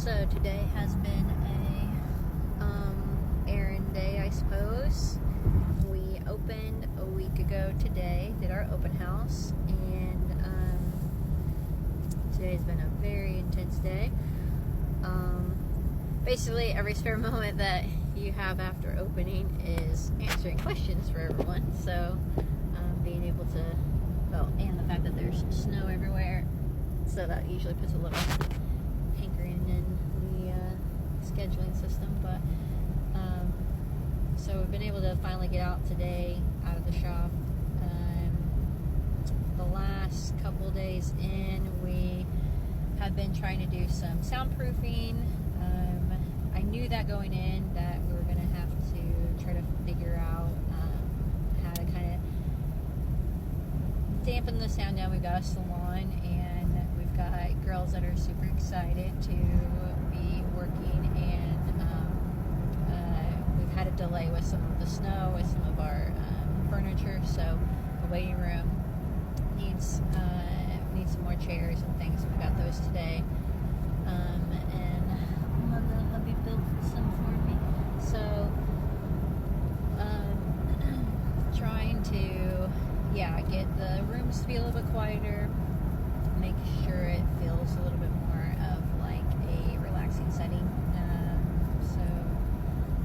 So today has been a errand day, I suppose. We opened a week ago today, did our open house, and today's been a very intense day. Basically, every spare moment that you have after opening is answering questions for everyone. So being able to, and the fact that there's snow everywhere, so that usually puts a little hankering in the scheduling system. But so we've been able to finally get out today, out of the shop. The last couple days in, we have been trying to do some soundproofing. I knew that going in that we were going to have to try to figure out how to kind of dampen the sound down. We've got a salon, and we've got girls that are super excited to be working, and we've had a delay with some of the snow, with some of our furniture, so the waiting room needs some more chairs and things. We got those today, and the hubby built some for me, so trying to get the rooms to be a little bit quieter, make sure it feels a little bit more of like a relaxing setting. So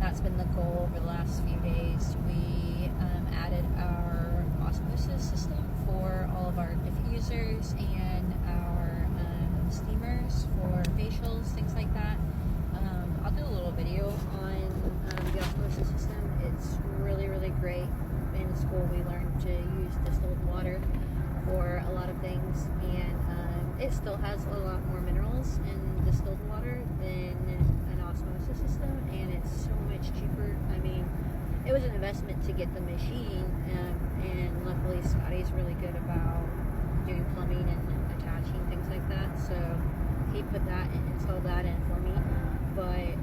that's been the goal over the last few days. We added our osmosis system for all of our diffusers and our steamers for facials, things like that. I'll do a little video on the osmosis system. It's really, really great. In school we learned to use distilled water for a lot of things, and it still has a lot more minerals in distilled water than an osmosis system, and it's so much cheaper. I mean, it was an investment to get the machine, and luckily Scotty's really good about doing plumbing and attaching things like that, so he put that and installed that in for me. But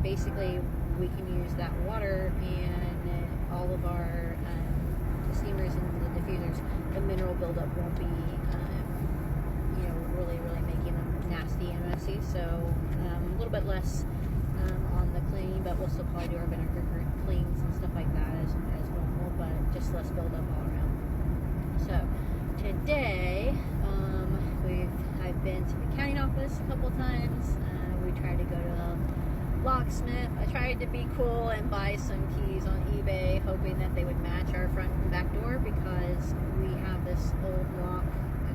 basically we can use that water and all of our steamers and the diffusers. The mineral buildup won't be really making them nasty and messy, so a little bit less on the cleaning, but we'll still probably do our vinegar cleans and stuff like that as normal, but just less buildup all around. So today I've been to the accounting office a couple times. We tried to go to a locksmith. I tried to be cool and buy some keys on eBay, hoping that they would match our front and back door, because we have this old lock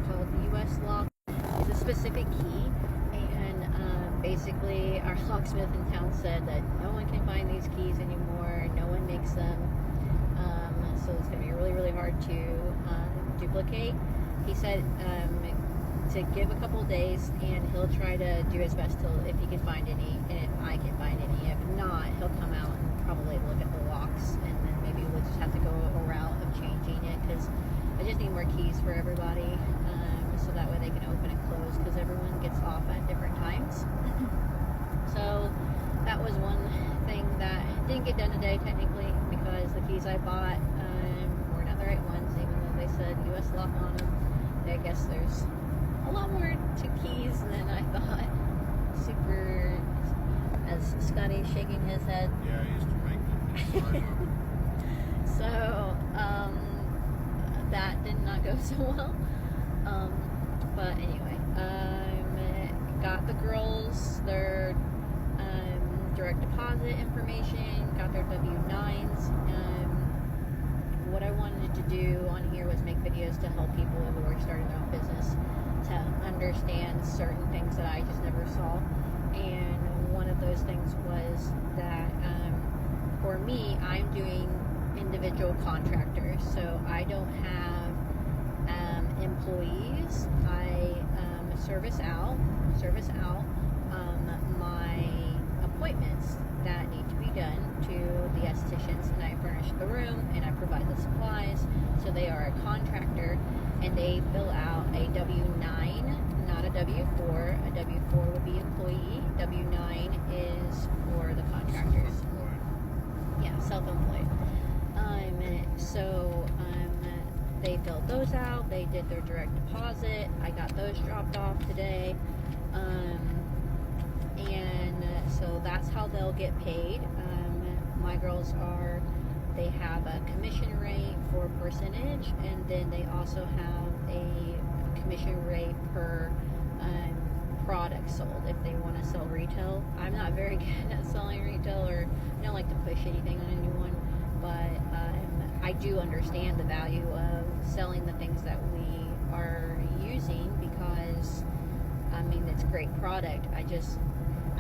called the US lock. It's a specific key, and basically our locksmith in town said that no one can find these keys anymore, no one makes them, so it's going to be really, really hard to duplicate. He said to give a couple days, and he'll try to do his best if he can find any, and if I can find any. If not, he'll come out and probably look at the locks, and then maybe we'll just have to go a route of changing it, because I just need more keys for everybody, so that way they can open and close, because everyone gets off at different times. So that was one thing that didn't get done today technically, because the keys I bought were not the right ones, even though they said US lock on them. I guess there's a lot more to keys than I thought. Super, as Scotty's shaking his head. Yeah, I used to make them. So, that did not go so well. But anyway, got the girls their direct deposit information, got their W-9s. What I wanted to do on here was make videos to help people who are starting their own business to understand certain things that I just never saw. And one of those things was that for me, I'm doing individual contractors, so I don't have employees. I service out my appointments that need to be done to the estheticians, and I furnish the room and I provide the supplies. So they are a contractor, and they fill out a W-9, not a W-4. A W-4 would be employee. W-9 is for the contractors. Yeah, self-employed. So they filled those out. They did their direct deposit. I got those dropped off today. So that's how they'll get paid. My girls they have a commission rate for percentage, and then they also have a commission rate per product sold if they want to sell retail. I'm not very good at selling retail, or I don't like to push anything on anyone, but I do understand the value of selling the things that we are using, because I mean, it's great product. I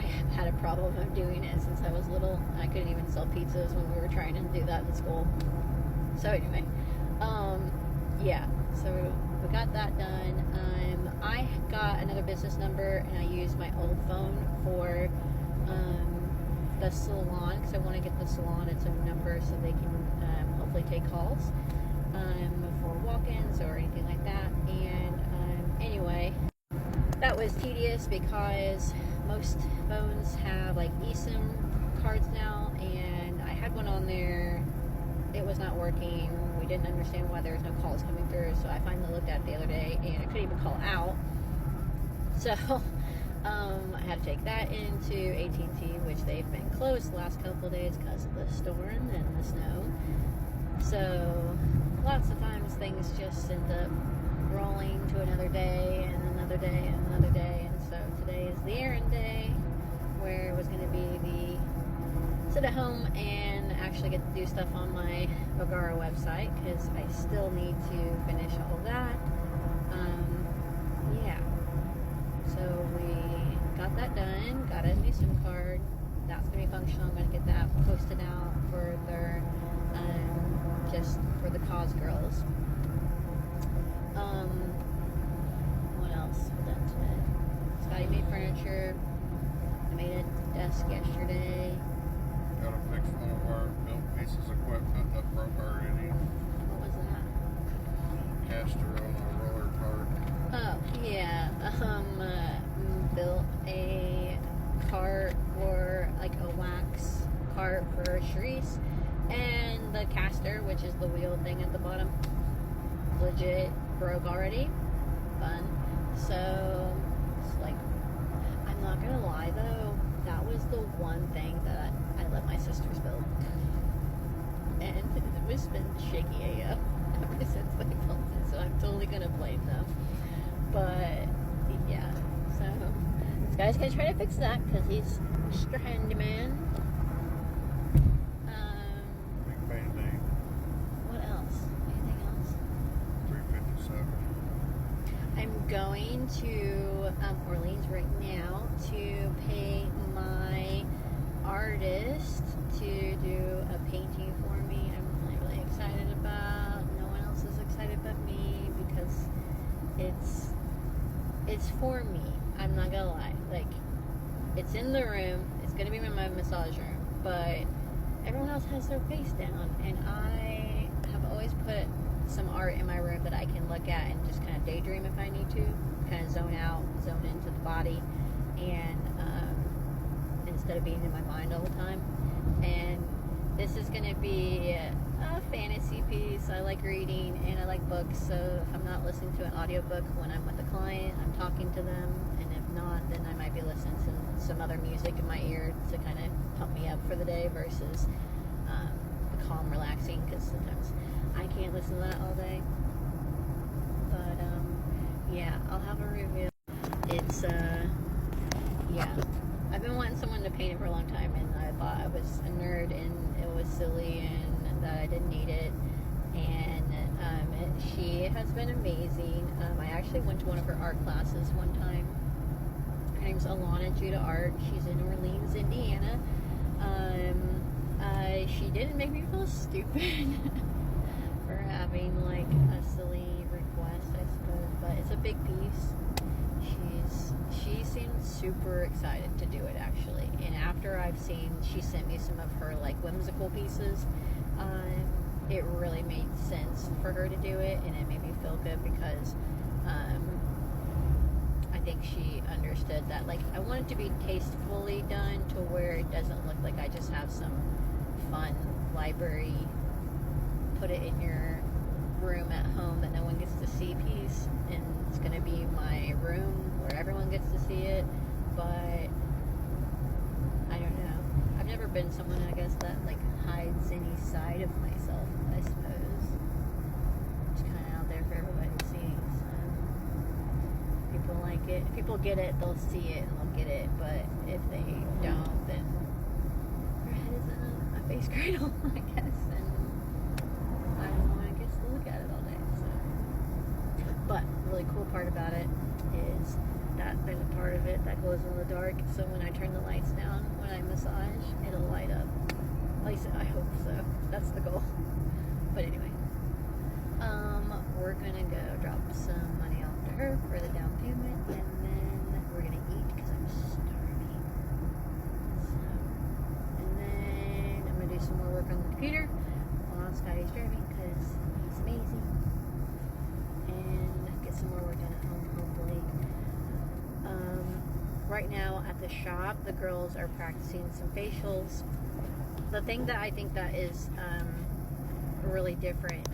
have had a problem of doing it since I was little. I couldn't even sell pizzas when we were trying to do that in school. So anyway, yeah, so we got that done. I got another business number, and I used my old phone for the salon, because I want to get the salon its own number so they can hopefully take calls for walk-ins or anything like that. And anyway, that was tedious because most phones have like eSIM cards now, and I had one on there. It was not working. We didn't understand why there was no calls coming through, so I finally looked at it the other day, and I couldn't even call out. So I had to take that into AT&T, which they've been closed the last couple of days because of the storm and the snow. So lots of times things just end up rolling to another day and another day and another day. And so today is the errand day, where it was going to be the sit at home and actually get to do stuff on my Vagara website, because I still need to finish all of that. Yeah. So we got that done, got a new SIM card. That's going to be functional. I'm going to get that posted out for their, just for the cause girls. What else was done today? Scotty made furniture. I made a desk yesterday. Gotta fix one of our built pieces of equipment that broke already. What was that? Caster on a roller cart. Oh, yeah. Built a cart, or like a wax cart for Sharice, and the caster, which is the wheel thing at the bottom, legit broke already. Fun. So it's like, I'm not gonna lie though, that was the one thing that I let my sisters build, and it's been shaky AF ever since they built it, so I'm totally gonna blame them. But yeah, so this guy's gonna try to fix that because he's Mr. Handyman. Big Band-Aid. What else? Anything else? $3.57. I'm going to Orleans right now to pay my artist to do a painting for me. I'm really, really excited about. No one else is excited but me, because it's for me. I'm not gonna lie. Like, it's in the room. It's gonna be in my massage room, but everyone else has their face down, and I have always put some art in my room that I can look at and just kind of daydream if I need to, kind of zone out, zone into the body, and instead of being in my mind all the time. And this is going to be a fantasy piece. I like reading and I like books, so if I'm not listening to an audiobook when I'm with a client, I'm talking to them, and if not, then I might be listening to some other music in my ear to kind of pump me up for the day, versus the calm, relaxing, because sometimes I can't listen to that all day. But yeah, I'll have a review. It's yeah, I've been wanting someone to paint it for a long time, and I thought I was a nerd and it was silly and that I didn't need it. And she has been amazing. I actually went to one of her art classes one time. Her name's Alana Judah Art. She's in Orleans, Indiana. She didn't make me feel stupid for having like a silly request, I suppose, but it's a big piece. She seemed super excited to do it, actually. And after she sent me some of her like whimsical pieces, it really made sense for her to do it, and it made me feel good, because I think she understood that, like, I want it to be tastefully done to where it doesn't look like I just have some fun library, put it in your room at home that no one gets to see piece, and it's going to be my room where everyone gets to see it. But been someone, I guess, that like hides any side of myself, I suppose. Just kind of out there for everybody to see. So people like it. If people get it, they'll see it and they'll get it. But if they don't, then their head is in a face cradle, I guess. And I don't want to get to look at it all day. So, but the really cool part about it is that there's a part of it that glows in the dark, so when I turn the lights down, when I massage, it'll light up. At least I hope so. That's the goal. But anyway, we're gonna go drop some money off to her for the down payment, and then we're gonna eat because I'm starving. So, and then I'm gonna do some more work on the computer while Scotty's driving because he's amazing, and get some more work done at home, hopefully. Right now at the shop, the girls are practicing some facials. The thing that I think that is really different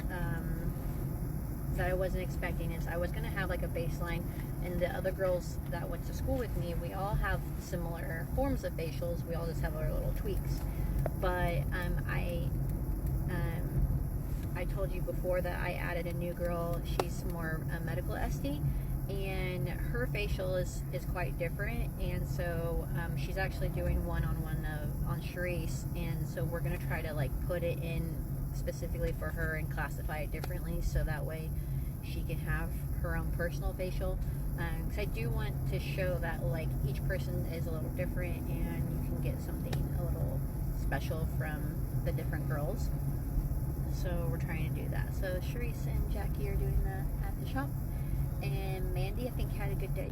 that I wasn't expecting is I was going to have like a baseline, and the other girls that went to school with me, we all have similar forms of facials. We all just have our little tweaks. But I told you before that I added a new girl. She's more a medical SD, and her facial is quite different, and so she's actually doing one-on-one on Charisse, and so we're going to try to like put it in specifically for her and classify it differently, so that way she can have her own personal facial, because I do want to show that like each person is a little different and you can get something a little special from the different girls. So we're trying to do that. So Charisse and Jackie are doing that at the shop, and Mandy, I think, had a good day.